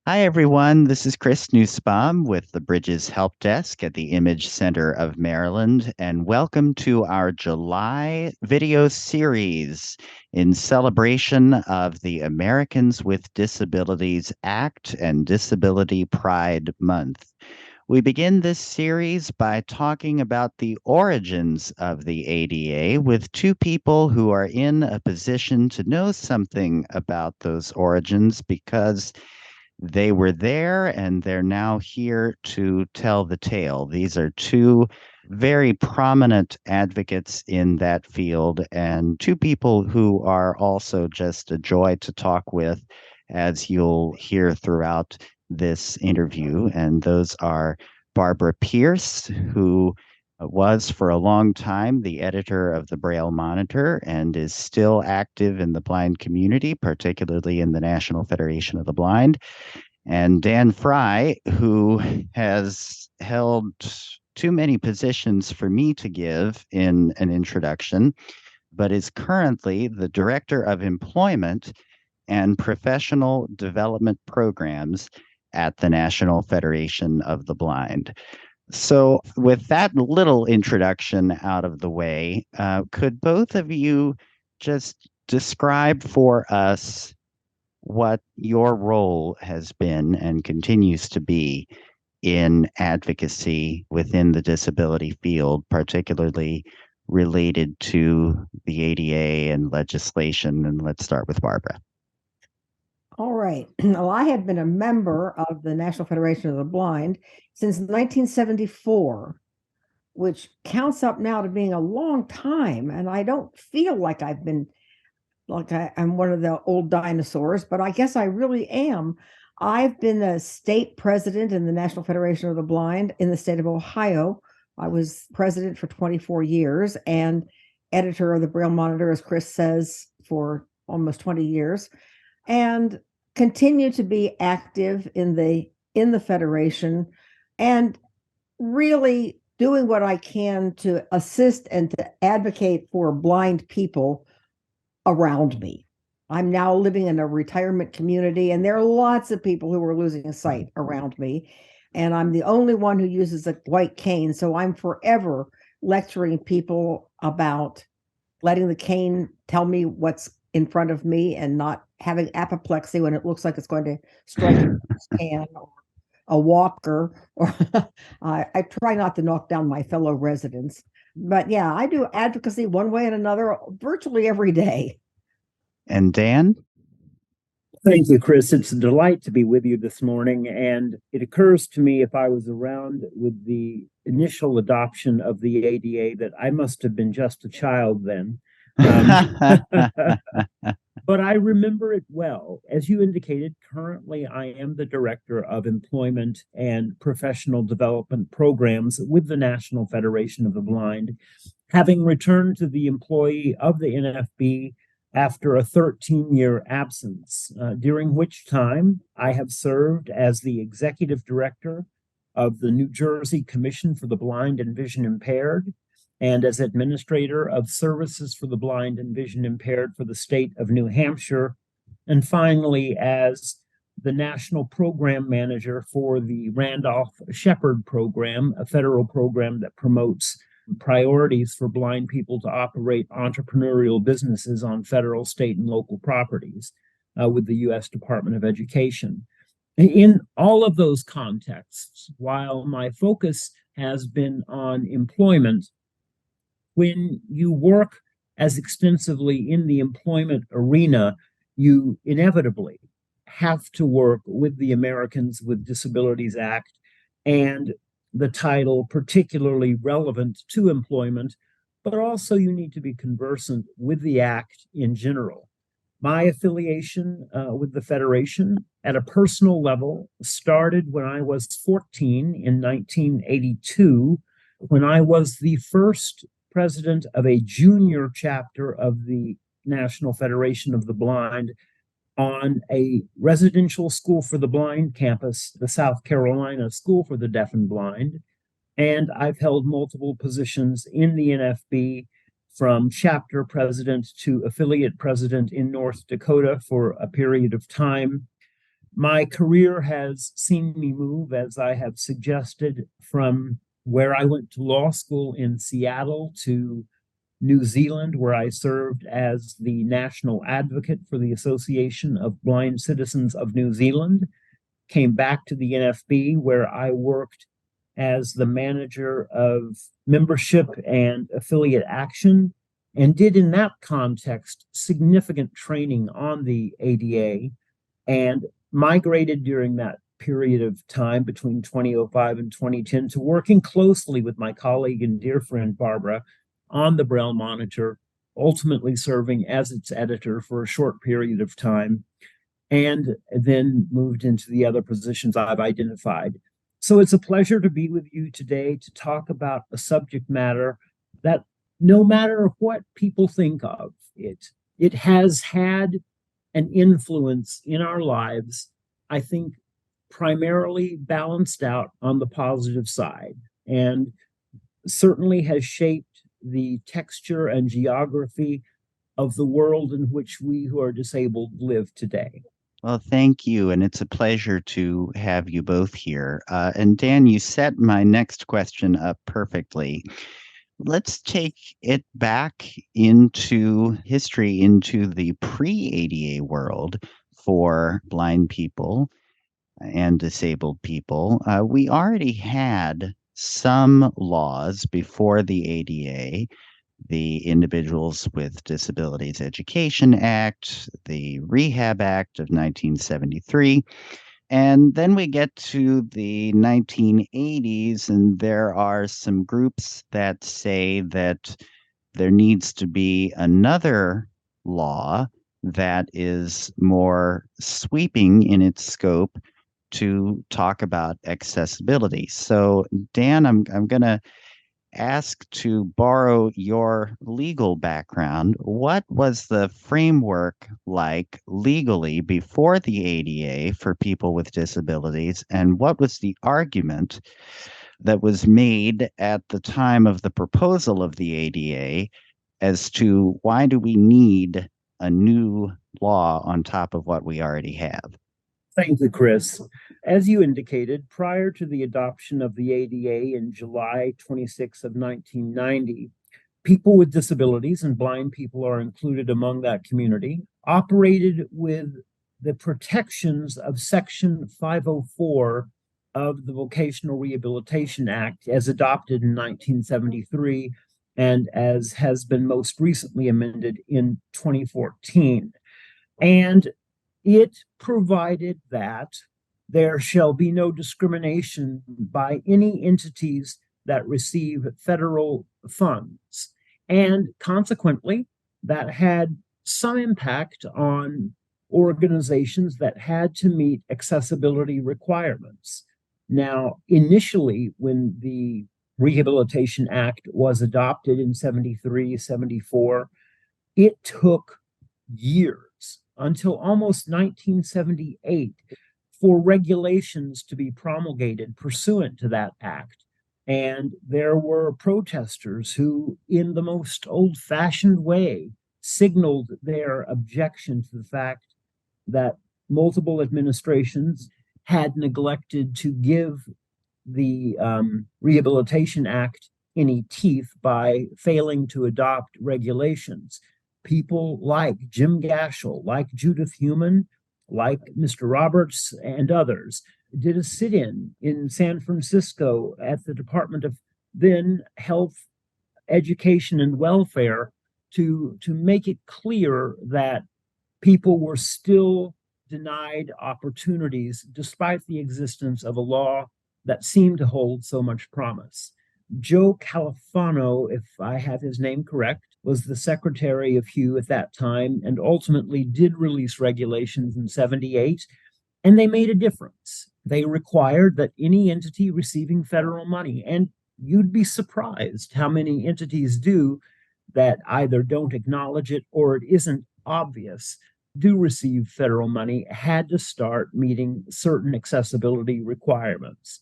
Hi, everyone. This is Chris Nusbaum with the Bridges Help Desk at the Image Center of Maryland, and welcome to our July video series in celebration of the Americans with Disabilities Act and Disability Pride Month. We begin this series by talking about the origins of the ADA with two people who are in a position to know something about those origins because they were there and they're now here to tell the tale. These are two very prominent advocates in that field and two people who are also just a joy to talk with, as you'll hear throughout this interview. And those are Barbara Pierce, who was for a long time the editor of the Braille Monitor and is still active in the blind community, particularly in the National Federation of the Blind, and Dan Frye, who has held too many positions for me to give in an introduction, but is currently the Director of Employment and Professional Development Programs at the National Federation of the Blind. So, with that little introduction out of the way, could both of you just describe for us what your role has been and continues to be in advocacy within the disability field, particularly related to the ADA and legislation? And let's start with Barbara. All right. Well, I have been a member of the National Federation of the Blind since 1974, which counts up now to being a long time. And I don't feel like I've been I'm one of the old dinosaurs, but I guess I really am. I've been a state president in the National Federation of the Blind in the state of Ohio. I was president for 24 years and editor of the Braille Monitor, as Chris says, for almost 20 years, and continue to be active in the federation and really doing what I can to assist and to advocate for blind people around me. I'm now living in a retirement community, and there are lots of people who are losing sight around me. And I'm the only one who uses a white cane. So I'm forever lecturing people about letting the cane tell me what's in front of me and not having apoplexy when it looks like it's going to strike a can or a walker. Or I try not to knock down my fellow residents. But yeah, I do advocacy one way and another virtually every day. And Dan? Thank you, Chris. It's a delight to be with you this morning. And it occurs to me, if I was around with the initial adoption of the ADA, that I must have been just a child then. But I remember it well. As you indicated, currently I am the Director of Employment and Professional Development Programs with the National Federation of the Blind, having returned to the employee of the NFB after a 13-year absence, during which time I have served as the Executive Director of the New Jersey Commission for the Blind and Vision Impaired, and as Administrator of Services for the Blind and Vision Impaired for the state of New Hampshire, and finally as the National Program Manager for the Randolph-Shepherd Program, a federal program that promotes priorities for blind people to operate entrepreneurial businesses on federal, state, and local properties with the U.S. Department of Education. In all of those contexts, while my focus has been on employment, when you work as extensively in the employment arena, you inevitably have to work with the Americans with Disabilities Act and the title particularly relevant to employment, but also you need to be conversant with the Act in general. My affiliation with the Federation at a personal level started when I was 14 in 1982, when I was the first president of a junior chapter of the National Federation of the Blind on a residential school for the blind campus, the South Carolina School for the Deaf and Blind. And I've held multiple positions in the NFB, from chapter president to affiliate president in North Dakota for a period of time. My career has seen me move, as I have suggested, from where I went to law school in Seattle to New Zealand, where I served as the national advocate for the Association of Blind Citizens of New Zealand, came back to the NFB, where I worked as the manager of membership and affiliate action, and did in that context significant training on the ADA, and migrated during that period of time between 2005 and 2010 to working closely with my colleague and dear friend Barbara on the Braille Monitor, ultimately serving as its editor for a short period of time, and then moved into the other positions I've identified. So it's a pleasure to be with you today to talk about a subject matter that, no matter what people think of it has had an influence in our lives, I think primarily balanced out on the positive side, and certainly has shaped the texture and geography of the world in which we who are disabled live today. Well, thank you. And it's a pleasure to have you both here. And Dan, you set my next question up perfectly. Let's take it back into history, into the pre-ADA world for blind people and disabled people. We already had some laws before the ADA, the Individuals with Disabilities Education Act, the Rehab Act of 1973. And then we get to the 1980s, and there are some groups that say that there needs to be another law that is more sweeping in its scope to talk about accessibility. So, Dan, I'm going to ask to borrow your legal background. What was the framework like legally before the ADA for people with disabilities, and what was the argument that was made at the time of the proposal of the ADA as to why do we need a new law on top of what we already have? Thank you, Chris. As you indicated, prior to the adoption of the ADA in July 26 of 1990, people with disabilities, and blind people are included among that community, operated with the protections of Section 504 of the Vocational Rehabilitation Act as adopted in 1973 and as has been most recently amended in 2014. And it provided that there shall be no discrimination by any entities that receive federal funds. And consequently, that had some impact on organizations that had to meet accessibility requirements. Now, initially, when the Rehabilitation Act was adopted in 73, 74, it took years until almost 1978 for regulations to be promulgated pursuant to that act. And there were protesters who, in the most old-fashioned way, signaled their objection to the fact that multiple administrations had neglected to give the Rehabilitation Act any teeth by failing to adopt regulations. People like Jim Gashel, like Judith Heumann, like Mr. Roberts, and others did a sit-in in San Francisco at the Department of then Health, Education, and Welfare to make it clear that people were still denied opportunities despite the existence of a law that seemed to hold so much promise. Joe Califano, if I have his name correct, was the secretary of HUE at that time and ultimately did release regulations in 78, and they made a difference. They required that any entity receiving federal money, and you'd be surprised how many entities do that either don't acknowledge it or it isn't obvious, do receive federal money, had to start meeting certain accessibility requirements.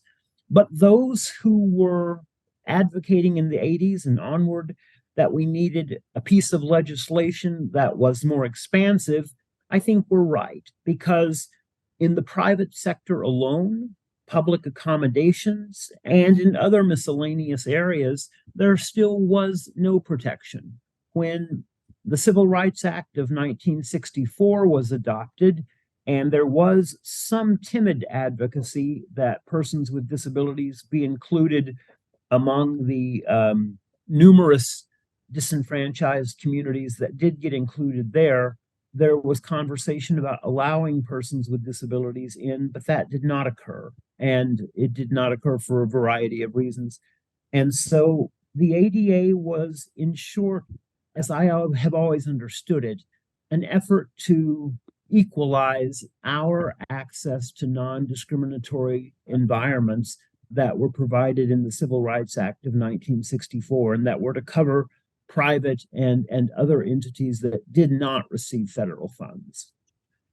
But those who were advocating in the 80s and onward that we needed a piece of legislation that was more expansive, I think we're right, because in the private sector alone, public accommodations, and in other miscellaneous areas, there still was no protection. When the Civil Rights Act of 1964 was adopted, and there was some timid advocacy that persons with disabilities be included among the numerous disenfranchised communities that did get included there. There was conversation about allowing persons with disabilities in, but that did not occur. And it did not occur for a variety of reasons. And so the ADA was, in short, as I have always understood it, an effort to equalize our access to non-discriminatory environments that were provided in the Civil Rights Act of 1964 and that were to cover private and other entities that did not receive federal funds.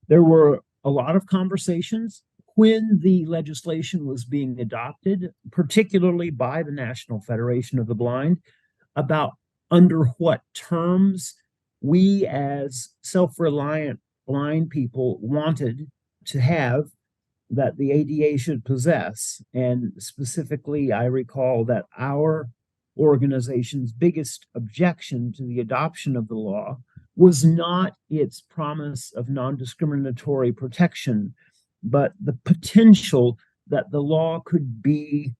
There were a lot of conversations when the legislation was being adopted, particularly by the National Federation of the Blind, about under what terms we as self-reliant blind people wanted to have that the ADA should possess. And specifically, I recall that our organization's biggest objection to the adoption of the law was not its promise of non-discriminatory protection, but the potential that the law could be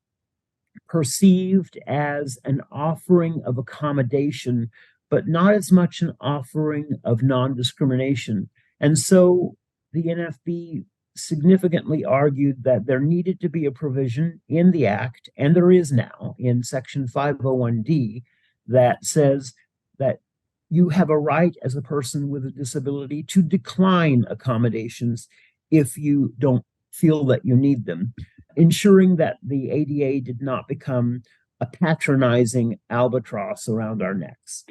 perceived as an offering of accommodation, but not as much an offering of non-discrimination. And so the NFB significantly argued that there needed to be a provision in the Act, and there is now in Section 501D, that says that you have a right as a person with a disability to decline accommodations if you don't feel that you need them, ensuring that the ADA did not become a patronizing albatross around our necks.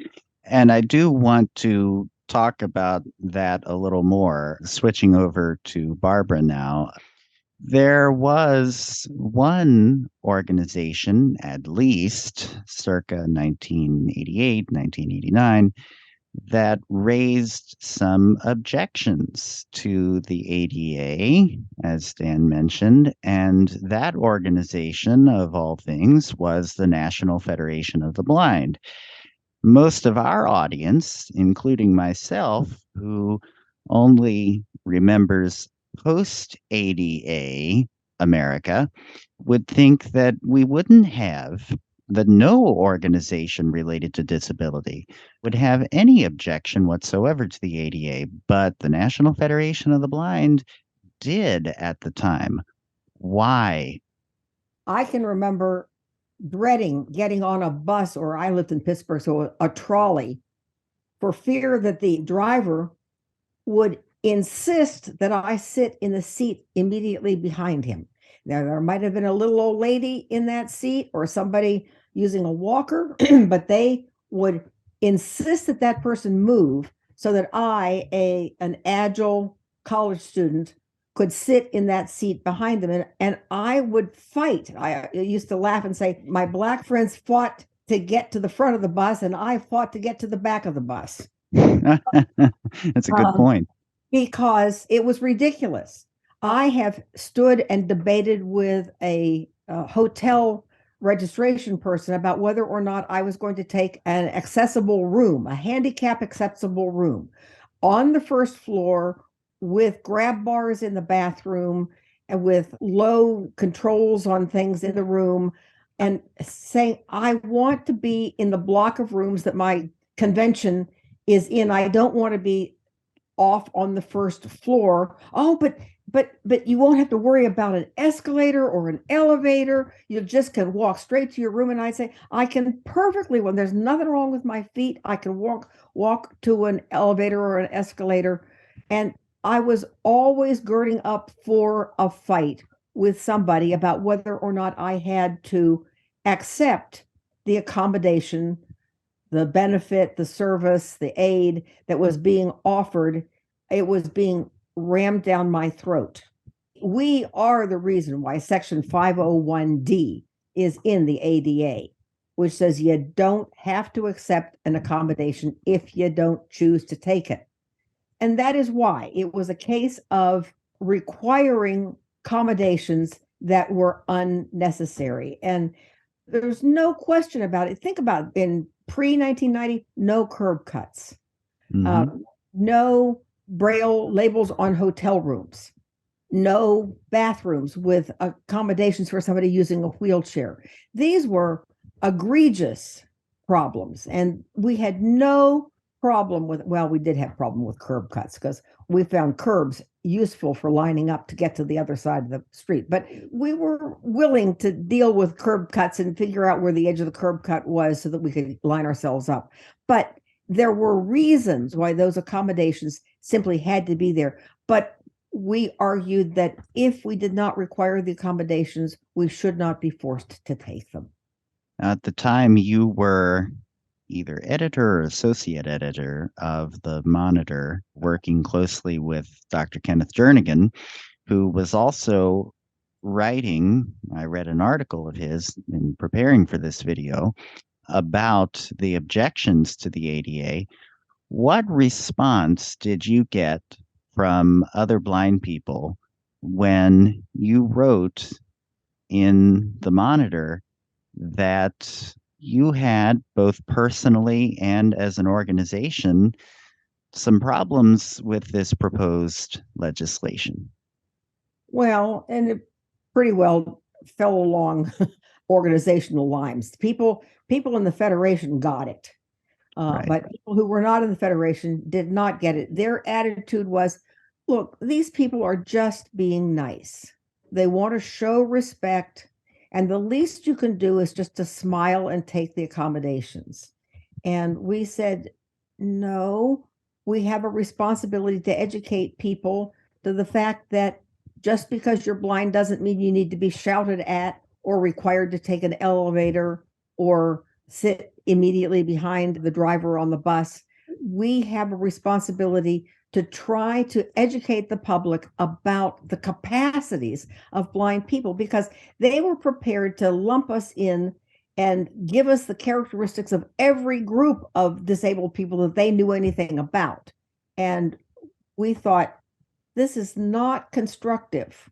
And I do want to talk about that a little more, switching over to Barbara now. There was one organization, at least circa 1988, 1989, that raised some objections to the ADA, as Dan mentioned, and that organization, of all things, was the National Federation of the Blind. Most of our audience, including myself, who only remembers post-ADA America, would think that we wouldn't have, that no organization related to disability would have any objection whatsoever to the ADA, but the National Federation of the Blind did at the time. Why? I can remember dreading getting on a bus, or I lived in Pittsburgh, so a trolley, for fear that the driver would insist that I sit in the seat immediately behind him. Now, there might have been a little old lady in that seat or somebody using a walker, but they would insist that that person move so that I, an agile college student, could sit in that seat behind them. And I would fight. I used to laugh and say, my Black friends fought to get to the front of the bus, and I fought to get to the back of the bus. That's a good point. Because it was ridiculous. I have stood and debated with a hotel registration person about whether or not I was going to take an accessible room, a handicap accessible room on the first floor with grab bars in the bathroom and with low controls on things in the room, and saying, I want to be in the block of rooms that my convention is in. I don't want to be off on the first floor. Oh, but you won't have to worry about an escalator or an elevator. You just can walk straight to your room. And I say, I can perfectly, when there's nothing wrong with my feet, I can walk to an elevator or an escalator. And I was always girding up for a fight with somebody about whether or not I had to accept the accommodation, the benefit, the service, the aid that was being offered. It was being rammed down my throat. We are the reason why Section 501D is in the ADA, which says you don't have to accept an accommodation if you don't choose to take it. And that is why it was a case of requiring accommodations that were unnecessary. And there's no question about it. Think about it. In pre-1990, no curb cuts, no Braille labels on hotel rooms, no bathrooms with accommodations for somebody using a wheelchair. These were egregious problems. And we had no problem with, well, we did have problem with curb cuts because we found curbs useful for lining up to get to the other side of the street. But we were willing to deal with curb cuts and figure out where the edge of the curb cut was so that we could line ourselves up. But there were reasons why those accommodations simply had to be there. But we argued that if we did not require the accommodations, we should not be forced to take them. At the time, you were either editor or associate editor of the Monitor, working closely with Dr. Kenneth Jernigan, who was also writing, I read an article of his in preparing for this video, about the objections to the ADA. What response did you get from other blind people when you wrote in the Monitor that you had, both personally and as an organization, some problems with this proposed legislation? Well, and it pretty well fell along organizational lines. People in the Federation got it. Right. But people who were not in the Federation did not get it. Their attitude was, look, these people are just being nice. They want to show respect, and the least you can do is just to smile and take the accommodations. And we said, no, we have a responsibility to educate people to the fact that just because you're blind doesn't mean you need to be shouted at or required to take an elevator or sit immediately behind the driver on the bus. We have a responsibility to try to educate the public about the capacities of blind people, because they were prepared to lump us in and give us the characteristics of every group of disabled people that they knew anything about. And we thought, this is not constructive.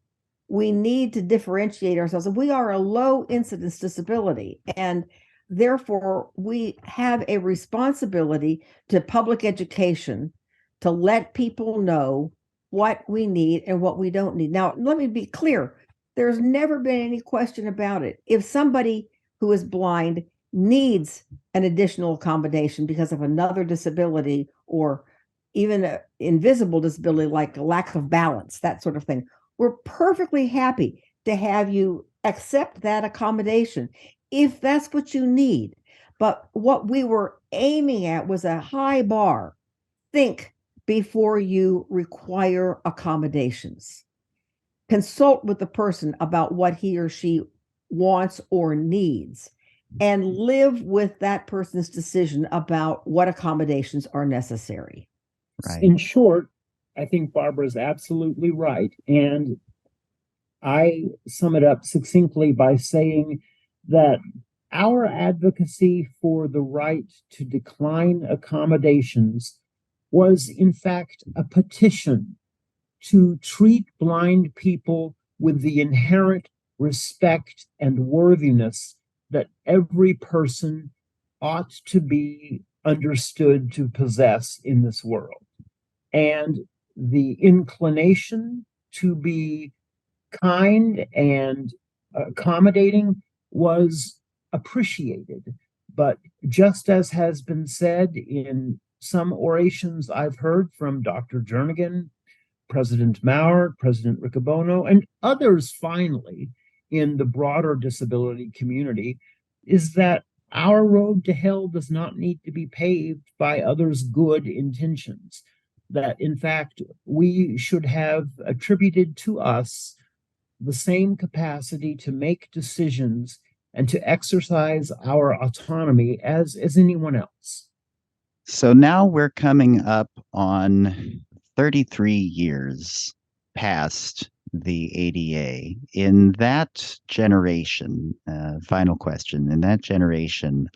We need to differentiate ourselves. We are a low incidence disability, and therefore, we have a responsibility to public education to let people know what we need and what we don't need. Now, let me be clear. There's never been any question about it. If somebody who is blind needs an additional accommodation because of another disability or even an invisible disability like a lack of balance, that sort of thing, we're perfectly happy to have you accept that accommodation if that's what you need. But what we were aiming at was a high bar. Think before you require accommodations. Consult with the person about what he or she wants or needs, and live with that person's decision about what accommodations are necessary. Right. In short, I think Barbara is absolutely right. And I sum it up succinctly by saying that our advocacy for the right to decline accommodations was, in fact, a petition to treat blind people with the inherent respect and worthiness that every person ought to be understood to possess in this world. And the inclination to be kind and accommodating was appreciated. But just as has been said in some orations I've heard from Dr. Jernigan, President Maurer, President Riccobono, and others finally in the broader disability community, is that our road to hell does not need to be paved by others' good intentions. That, in fact, we should have attributed to us the same capacity to make decisions and to exercise our autonomy as anyone else. So now we're coming up on 33 years past the ADA. In that generation, final question, in that generation,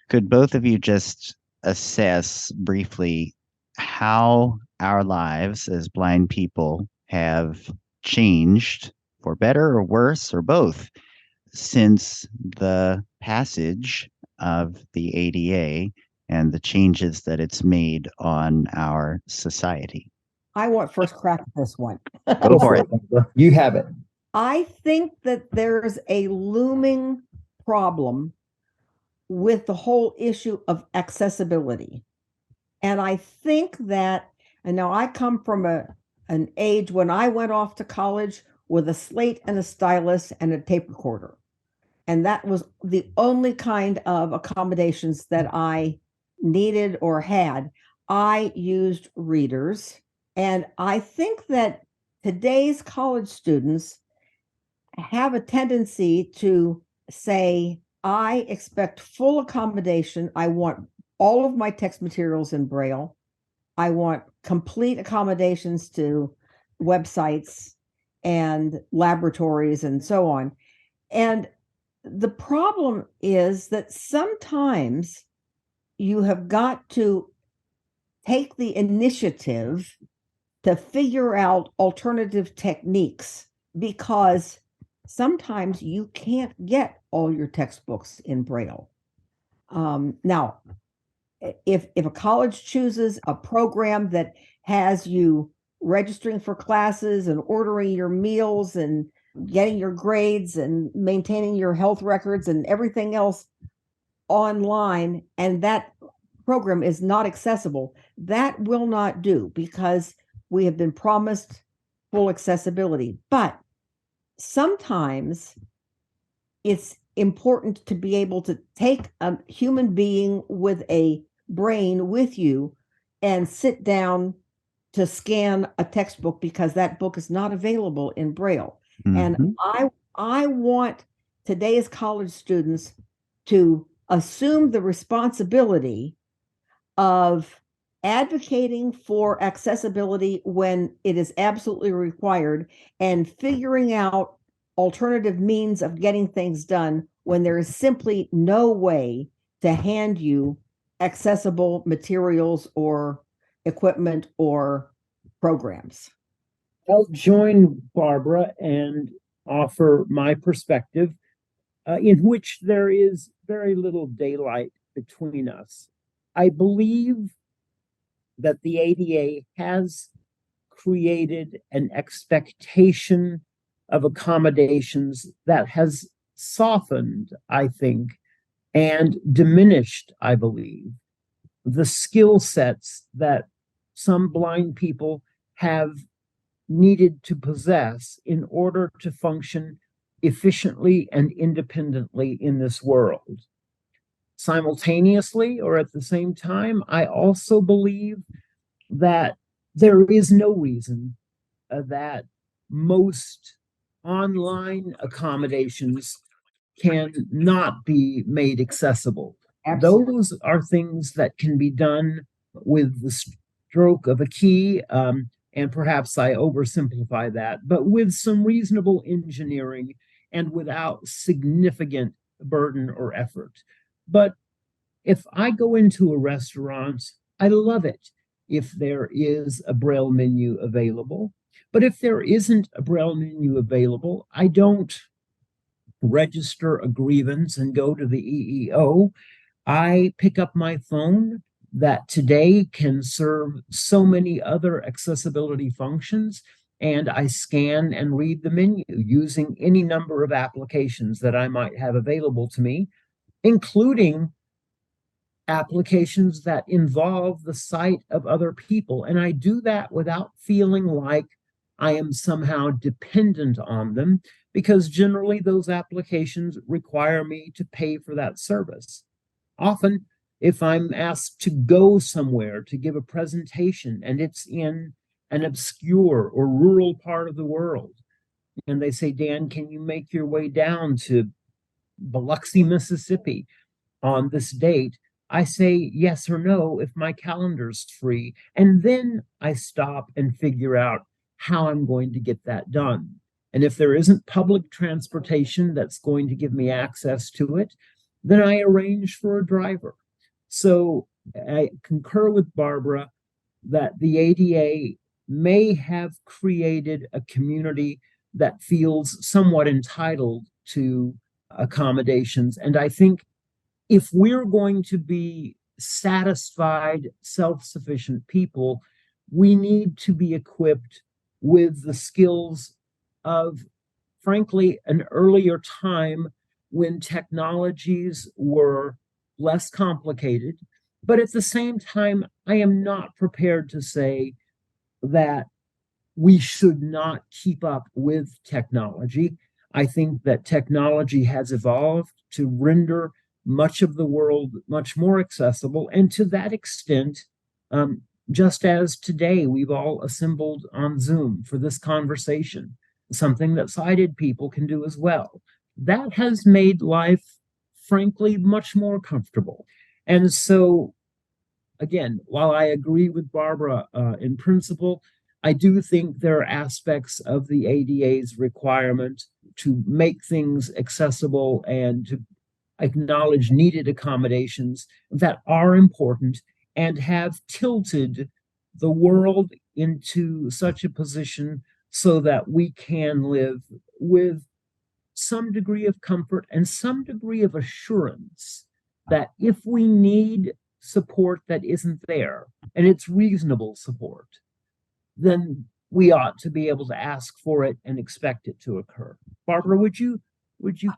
could both of you just assess briefly how our lives as blind people have changed for better or worse or both since the passage of the ADA and the changes that it's made on our society? I want first crack at this one. Go for it. You have it. I think that there's a looming problem with the whole issue of accessibility. And I think that, and now I come from an age when I went off to college with a slate and a stylus and a tape recorder. And that was the only kind of accommodations that I needed or had. I used readers. And I think that today's college students have a tendency to say, I expect full accommodation. I want all of my text materials in Braille. I want complete accommodations to websites and laboratories and so on. And the problem is that sometimes you have got to take the initiative to figure out alternative techniques, because sometimes you can't get all your textbooks in Braille. Now, if a college chooses a program that has you registering for classes and ordering your meals and getting your grades and maintaining your health records and everything else online, and that program is not accessible, that will not do, because we have been promised full accessibility. But sometimes it's important to be able to take a human being with a brain with you and sit down to scan a textbook, because that book is not available in Braille. And I want today's college students to assume the responsibility of advocating for accessibility when it is absolutely required, and figuring out alternative means of getting things done when there is simply no way to hand you accessible materials or equipment or programs. I'll join Barbara and offer my perspective, in which there is very little daylight between us. I believe that the ADA has created an expectation of accommodations that has softened, I think, and diminished, I believe, the skill sets that some blind people have needed to possess in order to function efficiently and independently in this world. Simultaneously, or at the same time, I also believe that there is no reason that most online accommodations can not be made accessible. Absolutely. Those are things that can be done with the stroke of a key, and perhaps I oversimplify that, but with some reasonable engineering and without significant burden or effort. But if I go into a restaurant, I love it if there is a Braille menu available. But if there isn't a Braille menu available, I don't register a grievance and go to the EEO. I pick up my phone that today can serve so many other accessibility functions, and I scan and read the menu using any number of applications that I might have available to me, including applications that involve the sight of other people. And I do that without feeling like I am somehow dependent on them, because generally those applications require me to pay for that service. Often, if I'm asked to go somewhere to give a presentation and it's in an obscure or rural part of the world, and they say, Dan, can you make your way down to Biloxi, Mississippi on this date? I say yes or no if my calendar's free, and then I stop and figure out how I'm going to get that done. And if there isn't public transportation that's going to give me access to it, then I arrange for a driver. So I concur with Barbara that the ADA may have created a community that feels somewhat entitled to accommodations. And I think if we're going to be satisfied, self-sufficient people, we need to be equipped with the skills of, frankly, an earlier time when technologies were less complicated. But at the same time, I am not prepared to say that we should not keep up with technology. I think that technology has evolved to render much of the world much more accessible. And to that extent, just as today we've all assembled on Zoom for this conversation, something that sighted people can do as well. That has made life, frankly, much more comfortable. And so, again, while I agree with Barbara in principle, I do think there are aspects of the ADA's requirement to make things accessible and to acknowledge needed accommodations that are important and have tilted the world into such a position so that we can live with some degree of comfort and some degree of assurance that if we need support that isn't there, and it's reasonable support, then we ought to be able to ask for it and expect it to occur. Barbara, would you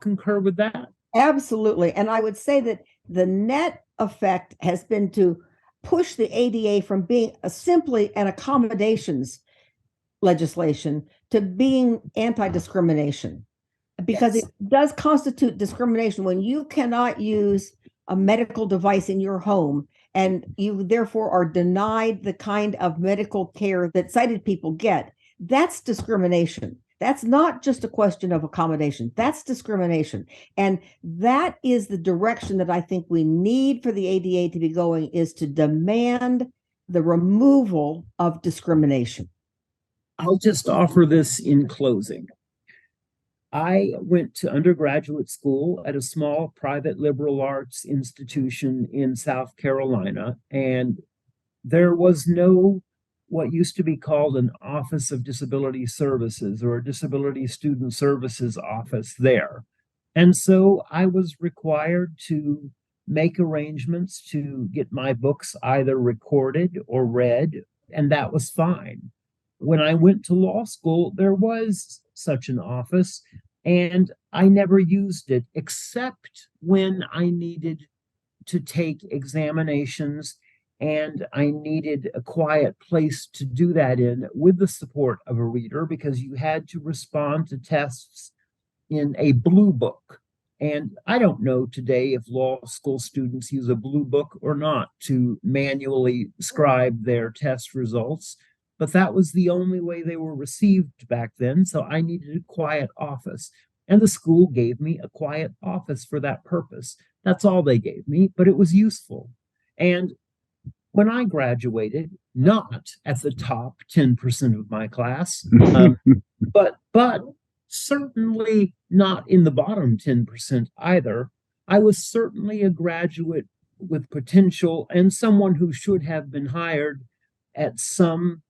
concur with that? Absolutely. And I would say that the net effect has been to push the ADA from being simply an accommodations legislation to being anti-discrimination, because Yes. it does constitute discrimination when you cannot use a medical device in your home and you therefore are denied the kind of medical care that sighted people get. That's discrimination. That's not just a question of accommodation. That's discrimination. And that is the direction that I think we need for the ADA to be going, is to demand the removal of discrimination. I'll just offer this in closing. I went to undergraduate school at a small private liberal arts institution in South Carolina, and there was no what used to be called an Office of Disability Services or a Disability Student Services office there. And so I was required to make arrangements to get my books either recorded or read, and that was fine. When I went to law school, there was such an office, and I never used it except when I needed to take examinations and I needed a quiet place to do that in with the support of a reader, because you had to respond to tests in a blue book. And I don't know today if law school students use a blue book or not to manually scribe their test results, but that was the only way they were received back then. So I needed a quiet office. And the school gave me a quiet office for that purpose. That's all they gave me, but it was useful. And when I graduated, not at the top 10% of my class, but certainly not in the bottom 10% either. I was certainly a graduate with potential and someone who should have been hired at some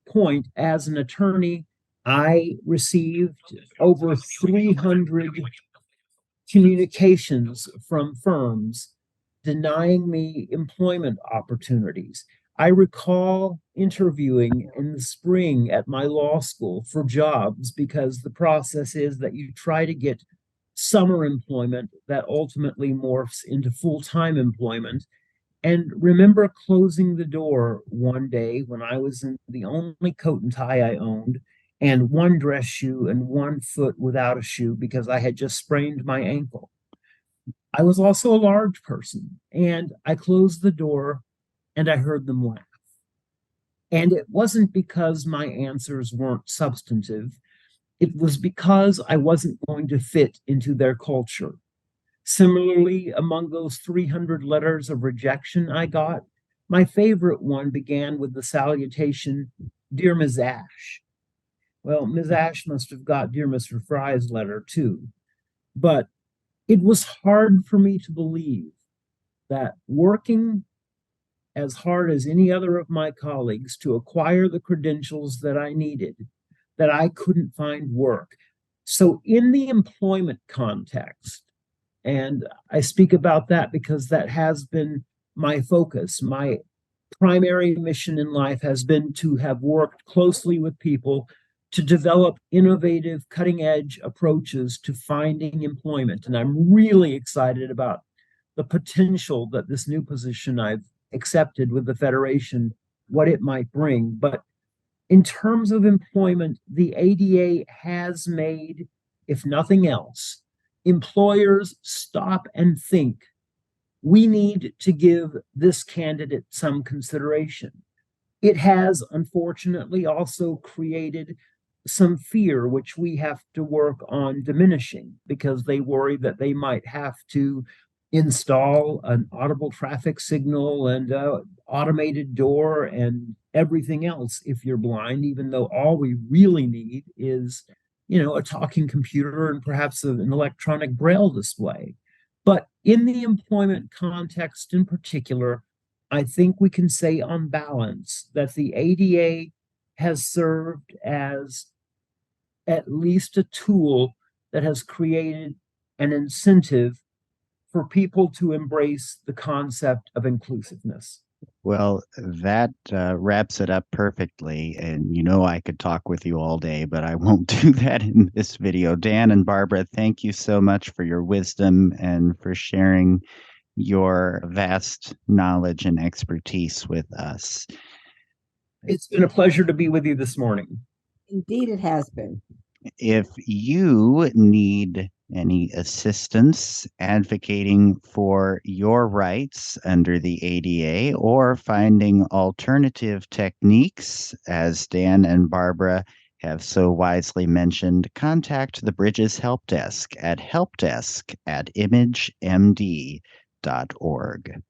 point as an attorney. I received over 300 communications from firms denying me employment opportunities. I recall interviewing in the spring at my law school for jobs, because the process is that you try to get summer employment that ultimately morphs into full-time employment. And remember closing the door one day when I was in the only coat and tie I owned and one dress shoe and 1 foot without a shoe because I had just sprained my ankle. I was also a large person, and I closed the door and I heard them laugh. And it wasn't because my answers weren't substantive. It was because I wasn't going to fit into their culture. Similarly, among those 300 letters of rejection I got, my favorite one began with the salutation, "Dear Ms. Ash." Well, Ms. Ash must have got Dear Mr. Frye's letter too. But it was hard for me to believe that working as hard as any other of my colleagues to acquire the credentials that I needed, that I couldn't find work. So, in the employment context, and I speak about that because that has been my focus, my primary mission in life has been to have worked closely with people to develop innovative, cutting edge approaches to finding employment. And I'm really excited about the potential that this new position I've accepted with the Federation, what it might bring. But in terms of employment, the ADA has made, if nothing else, employers stop and think, we need to give this candidate some consideration. It has, unfortunately, also created some fear, which we have to work on diminishing, because they worry that they might have to install an audible traffic signal and automated door and everything else if you're blind, even though all we really need is, a talking computer and perhaps an electronic braille display. But in the employment context in particular, I think we can say on balance that the ADA has served as at least a tool that has created an incentive for people to embrace the concept of inclusiveness. Well, that wraps it up perfectly. And I could talk with you all day, but I won't do that in this video. Dan and Barbara, thank you so much for your wisdom and for sharing your vast knowledge and expertise with us. It's been a pleasure to be with you this morning. Indeed, it has been. If you need any assistance advocating for your rights under the ADA or finding alternative techniques, as Dan and Barbara have so wisely mentioned, contact the Bridges Help Desk at helpdesk@imagemd.org.